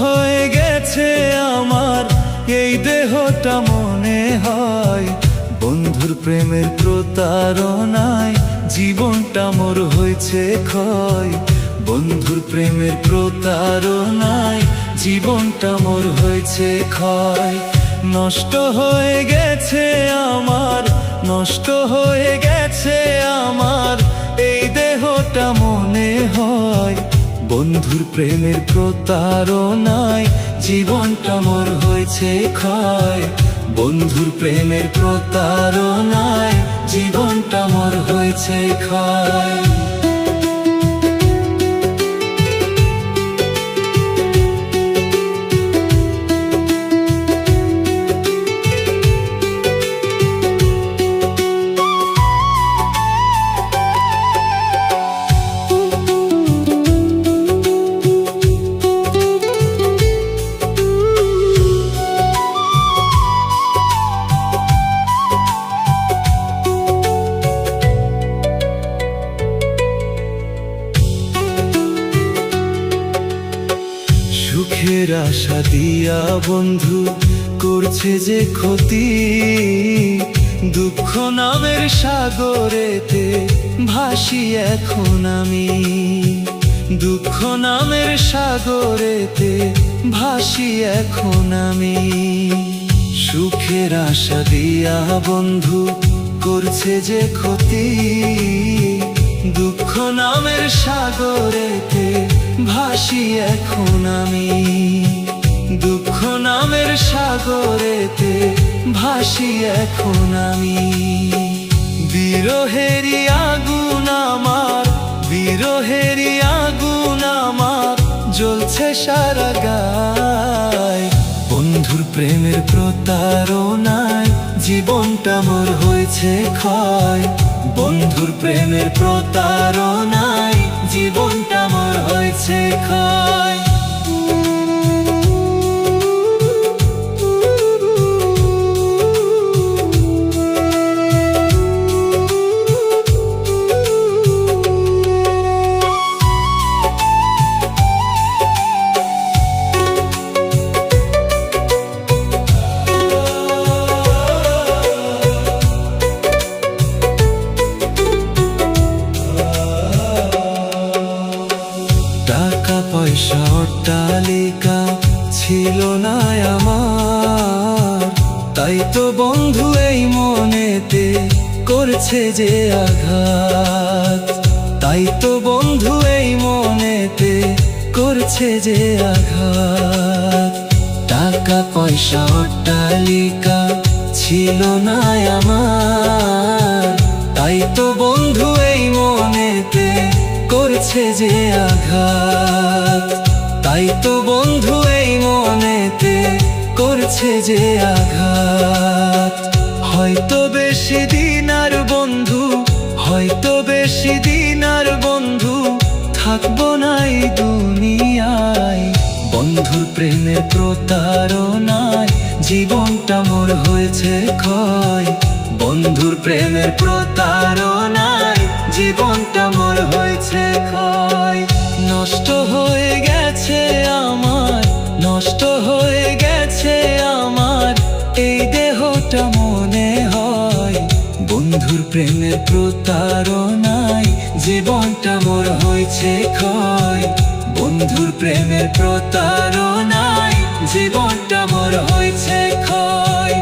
হয়ে গেছে আমার এই দেহটা, মনে হয় বন্ধুর প্রেমের প্রতারণায় জীবনটা মোর হয়েছে ক্ষয়। বন্ধুর প্রেমের প্রতারণায় জীবনটা মোর হয়েছে ক্ষয়। নষ্ট হয়ে গেছে আমার, নষ্ট হয়ে গেছে আমার এই দেহটা, মনে হয় বন্ধুর প্রেমের প্রতারণায় জীবনটা মোর হয়েছে ক্ষয়। বন্ধুর প্রেমের প্রতারণায় জীবনটা মোর হয়েছে ক্ষয়। সুখের আশা দিয়া বন্ধু করছে যে ক্ষতি, দুঃখ নামের সাগরেতে ভাসি এখন আমি। দুঃখ নামের সাগরেতে ভাসি এখন আমি। সুখের আশা দিয়া বন্ধু করছে যে ক্ষতি, দুঃখ নামের সাগরেতে ভাসি এখন আমি। দুঃখ নামের সাগরেতে ভাসি এখন আমি। বিরহেরই আগুন আমার, বিরহেরই আগুন আমার জ্বলছে সারা গায়। বন্ধুর প্রেমের প্রতারণায় জীবনটা মোর হয়েছে ক্ষয়। বন্ধুর প্রেমের প্রতারণায় জীবনটা মোর হয়েছে ক্ষয়। টাকা পয়সা অট্টালিকা ছিল না আমার, তাই তো বন্ধু এই মনেতে করছে যে আঘাত। তাই তো বন্ধু এই মনেতে করছে যে আঘাত। টাকা পয়সা অট্টালিকা ছিল না আমার, তাই তো বন্ধু এই মনেতে করছে যে আঘাত। তাই তো বন্ধু এই মনেতে করছে যে আঘাত। হয়তো বেশি দিন আর বন্ধু, হয়তো বেশি দিন আর বন্ধু থাকবো না এই দুনিয়ায়। বন্ধুর প্রেমের প্রতারণায় জীবনটা মোর হয়েছে ক্ষয়। বন্ধুর প্রেমের প্রতারণায় জীবনটা মোর হয়েছে ক্ষয়। নষ্ট হয়ে গেছে আমার, নষ্ট হয়ে গেছে আমার এই দেহটা, মনে হয় বন্ধুর প্রেমের প্রতারণায় জীবনটা মোর হয়েছে ক্ষয়। বন্ধুর প্রেমের প্রতারণায় জীবনটা মোর হয়েছে ক্ষয়।